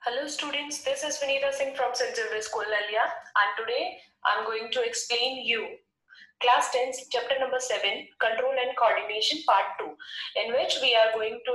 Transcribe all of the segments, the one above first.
Hello students, this is Vinita Singh from St. Xavier School, Nalia, and today I'm going to explain you Class 10 chapter number 7 Control and Coordination part 2, in which we are going to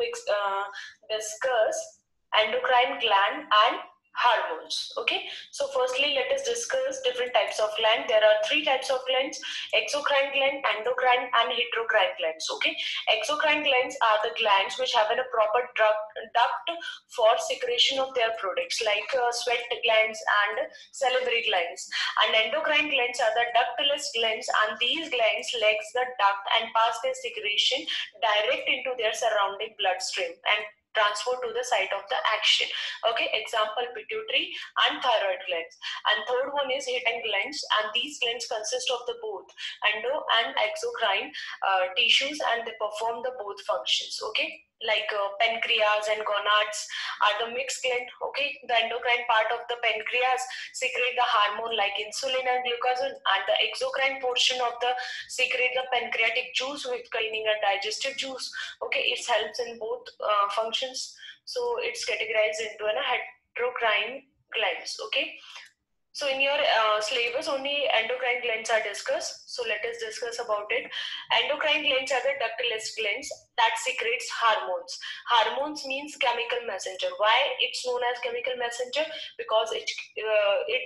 discuss endocrine gland and hormones. Okay, so firstly let us discuss different types of gland. There are three types of glands: exocrine gland, endocrine and heterocrine glands. Okay, exocrine glands are the glands which have a proper duct for secretion of their products like sweat glands and salivary glands, and endocrine glands are the ductless glands, and these glands legs the duct and pass their secretion direct into their surrounding bloodstream and transfer to the site of the action. Okay, example pituitary and thyroid glands. And third one is hidden glands, and these glands consist of the both endo and exocrine tissues, and they perform the both functions. Okay, like pancreas and gonads are the mixed gland. Okay, the endocrine part of the pancreas secrete the hormone like insulin and glucagon, and the exocrine portion of the secrete the pancreatic juice with containing a digestive juice. Okay, it helps in both functions, so it's categorized into an heterocrine glands. Okay, so in your syllabus only endocrine glands are discussed, so let us discuss about it. Endocrine glands are the ductless glands that secretes hormones. Hormones means chemical messenger. Why it's known as chemical messenger? Because it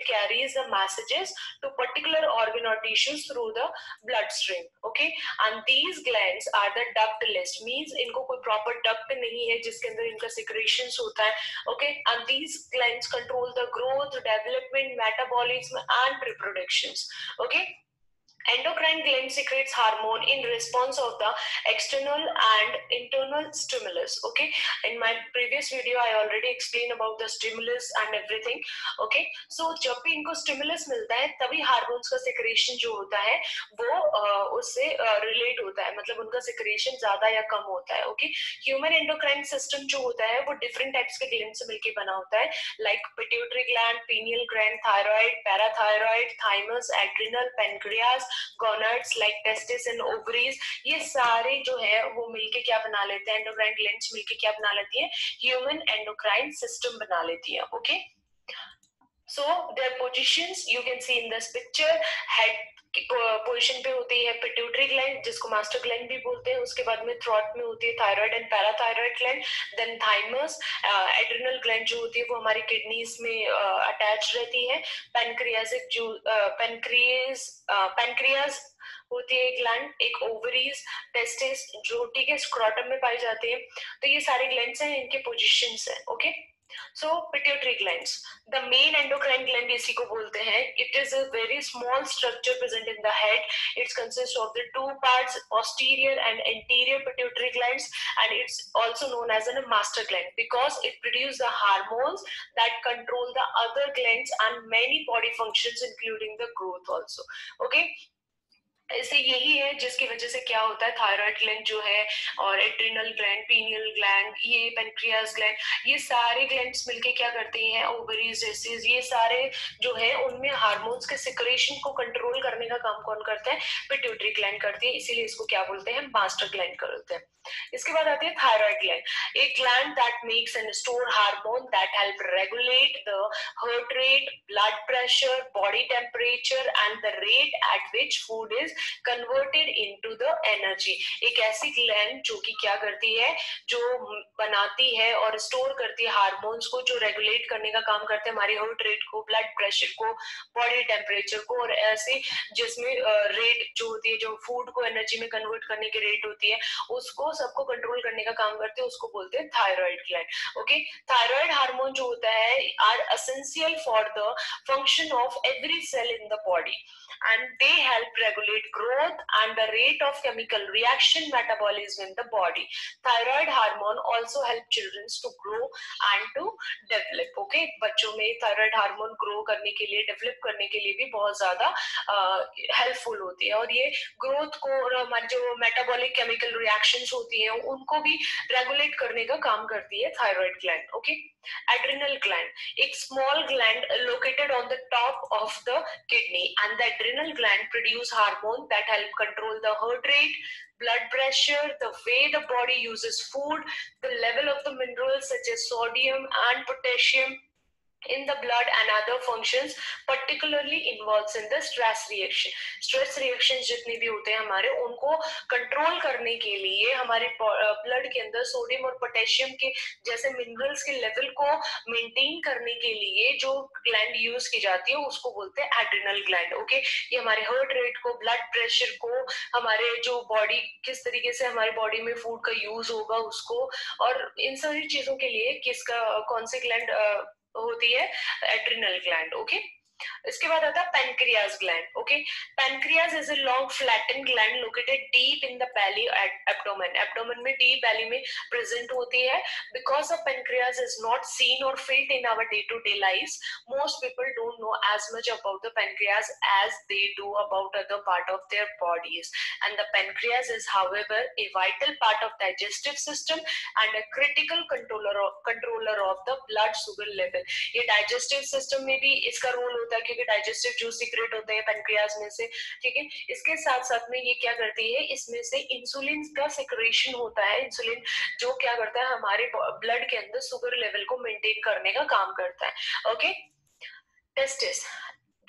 carries the messages to particular organ or tissues through the bloodstream. Okay, and these glands are the ductless, means इनको कोई proper duct नहीं है जिसके अंदर इनका secretions होता है. Okay, and these glands control the growth, development, metabolism and reproductions. Okay, endocrine gland secretes hormone in response of the external and internal stimulus. Okay, in my previous video I already explained about the stimulus and everything. Okay, so जब भी इनको stimulus मिलता है तभी hormones का secretion जो होता है वो उससे relate होता है, मतलब उनका secretion ज्यादा या कम होता है. Okay, human endocrine system जो होता है वो different types के gland से मिलके बना होता है, like pituitary gland, pineal gland, thyroid, parathyroid, thymus, adrenal, pancreas, gonads like testis and ovaries. ये सारे जो है वो मिलके क्या बना लेते हैं, एंडोक्राइन ग्लैंड्स मिलके क्या बना लेती है, ह्यूमन एंडोक्राइन सिस्टम बना लेती है. Okay, so there positions you can see in this picture. Head position पे होती है पिट्यूटरी ग्लैंड जिसको मास्टर ग्लैंड भी बोलते हैं, उसके बाद में थ्रोट में होती है thyroid and parathyroid gland, then thymus. Adrenal gland जो होती है वो हमारी किडनीज में अटैच रहती है. पैनक्रियासिक जो पैनक्रियाज होती है ग्लैंड, एक ओवरीज, टेस्टिस जो ठीक है स्क्रोटम में पाई जाती है. तो ये सारे ग्लैंड्स हैं, इनके पोजीशंस हैं. Okay, so pituitary glands the main endocrine gland इसी को बोलते हैं. It is a very small structure present in the head. It's consist of the two parts, posterior and anterior pituitary glands, and it's also known as a master gland because it produces the hormones that control the other glands and many body functions including the growth also. Okay, ऐसे यही है जिसकी वजह से क्या होता है, thyroid gland जो है और एड्रिनल ग्लैंड, पीनियल ग्लैंड, ये पेनक्रियास ग्लैंड, ये सारे ग्लैंड्स मिलके क्या करते हैं, ओवरीज, टेस्टिस, ये सारे जो है उनमें हार्मोन्स के सिक्रेशन को कंट्रोल करने का काम कौन करता है, पिट्यूटरी ग्लैंड करती है. इसीलिए इसको क्या बोलते हैं, मास्टर ग्लैंड करते हैं. इसके बाद आती है थायराइड ग्लैंड, एक gland that makes and store hormone that help regulate the heart rate, blood pressure, body temperature and the rate at which food is converted into the energy. एक ऐसी gland जो कि क्या करती है, जो बनाती है और स्टोर करती है हार्मोन्स को, जो रेगुलेट करने का काम करते हैं हमारी हार्ट रेट को, ब्लड प्रेशर को, बॉडी टेम्परेचर को, और ऐसे जिसमें रेट जो होती है, जो फूड को एनर्जी में कन्वर्ट करने की रेट होती है, उसको सबको कंट्रोल करने का काम करते हैं, उसको बोलते हैं thyroid gland. Okay, thyroid hormone जो होता है are essential for the function of every cell in the body and they help regulate growth and the rate of chemical reaction metabolism in the body. Thyroid hormone also help children to grow and to develop. Okay, बच्चों में thyroid hormone grow करने के लिए, develop करने के लिए भी बहुत ज्यादा helpful होती है, और ये growth को और हमारी जो metabolic chemical reactions होती हैं उनको भी regulate करने का काम करती है thyroid gland. Okay, adrenal gland, एक small gland located on the top of the kidney, and the adrenal gland produce hormone that help control the heart rate, blood pressure, the way the body uses food, the level of the minerals such as sodium and potassium, in the blood and other functions, particularly involves in the stress reaction. Stress reactions जितने भी होते हैं हमारे, उनको control करने के लिए हमारे ब्लड के अंदर सोडियम और पोटेशियम के जैसे मिनरल्स के लेवल को मेंटेन करने के लिए जो ग्लैंड यूज की जाती है उसको बोलते हैं एड्रिनल ग्लैंड. ओके, ये हमारे हार्ट रेट को, ब्लड प्रेशर को, हमारे जो बॉडी किस तरीके से हमारी बॉडी में फूड का यूज होगा उसको, और इन सारी चीजों के लिए किसका कौन से ग्लैंड होती है, एड्रिनल ग्लैंड. ओके, इसके बाद आता है pancreas gland. Okay, pancreas is a long flattened gland located deep in the belly abdomen. Abdomen में, डीप बेली में प्रेजेंट होती है. Because of pancreas is not seen और felt in our day to day life, most people don't know as much about the pancreas as they do about other part of their bodies. And the pancreas is, however, a vital part of digestive system and a critical controller of the blood sugar level. ये digestive system में भी इसका role होता है क्योंकि digestive juice secrete होते हैं pancreas में से. ठीक है, इसके साथ साथ में ये क्या करती है, इसमें से इंसुलिन का secretion होता है. इंसुलिन जो क्या करता है, हमारे ब्लड के अंदर शुगर लेवल को मेंटेन करने का काम करता है. Okay, testis,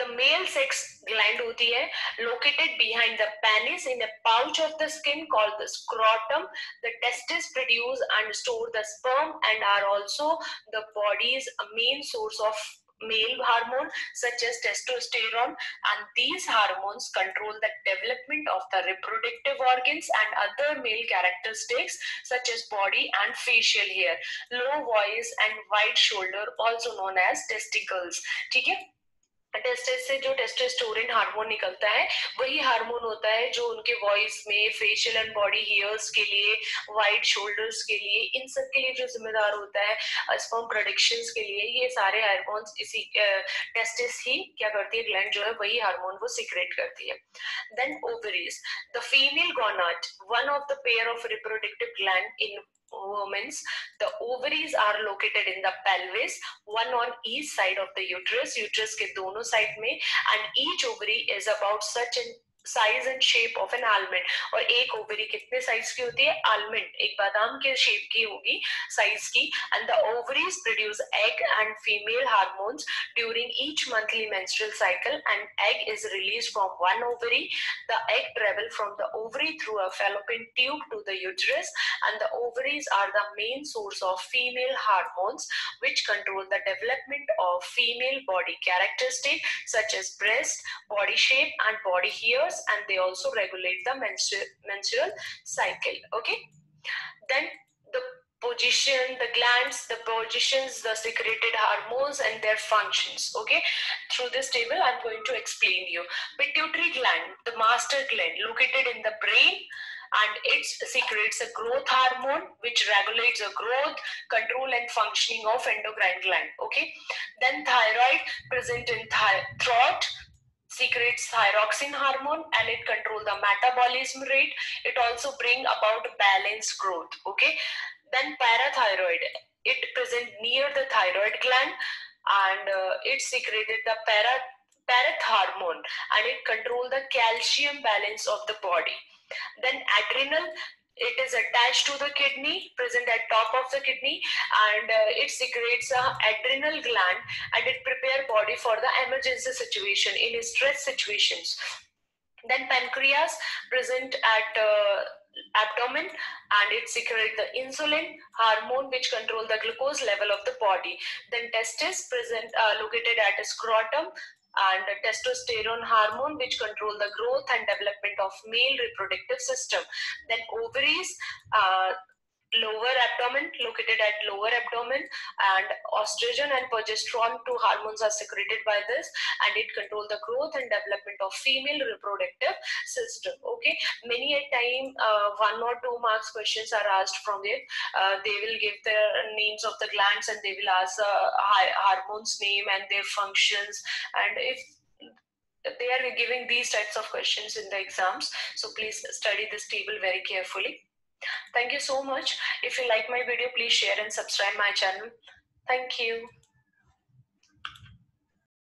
the male sex gland होती है, located behind the penis in a pouch of the skin called the scrotum. The testes produce and store the sperm and are also the body's main source of male hormone such as testosterone, and these hormones control the development of the reproductive organs and other male characteristics such as body and facial hair, low voice and wide shoulder, also known as testicles. ठीक है, testis से जो testosterone hormone निकलता है वही hormone होता है जो उनके वॉइस में, फेशियल एंड बॉडी हेयर्स के लिए, वाइड शोल्डर्स के लिए, इन सब के लिए जो जिम्मेदार होता है, स्पर्म प्रोडक्शंस के लिए, ये सारे हार्मोन्स इसी टेस्टिस ही क्या करती है, ग्लैंड जो है वही हार्मोन वो सीक्रेट करती है. Then ovaries, the female gonad, one of the pair of reproductive gland in women's. The ovaries are located in the pelvis, one on each side of the uterus, uterus के दोनों side में, and each ovary is about such an size and shape of an almond. और एक ovary कितने size की होती है, almond, एक बादाम के शेप की होगी, साइज की. And the ovaries produce egg and female hormones during each monthly menstrual cycle, and egg is release from one ovary. The egg travel from the ovary through a fallopian tube to the uterus, and the ovaries are the main source of female hormones which control the development of female body characteristics such as breast, body shape and body hairs, and they also regulate the menstrual cycle. Okay, then the position, the glands, the positions, the secreted hormones and their functions. Okay, through this table I'm going to explain you. Pituitary gland, the master gland located in the brain, and it secretes a growth hormone which regulates the growth, control and functioning of endocrine gland. Okay, then thyroid, present in throat, secretes thyroxine hormone and it controls the metabolism rate. It also bring about balanced growth. Okay, then parathyroid, it present near the thyroid gland, and it secreted the parath hormone and it control the calcium balance of the body. Then adrenal, it is attached to the kidney, present at top of the kidney, and it secretes a adrenal gland and it prepare body for the emergency situation in stress situations. Then pancreas, present at abdomen, and it secretes the insulin hormone which control the glucose level of the body. Then testes, present located at a scrotum, and testosterone hormone which control the growth and development of male reproductive system. Then ovaries, lower abdomen, located at lower abdomen, and estrogen and progesterone, two hormones are secreted by this, and it control the growth and development of female reproductive system. Okay, many a time 1 or 2 marks questions are asked from it. They will give the names of the glands and they will ask hormones name and their functions, and if they are giving these types of questions in the exams, so please study this table very carefully. Thank you so much. If you like my video, please share and subscribe my channel. Thank you.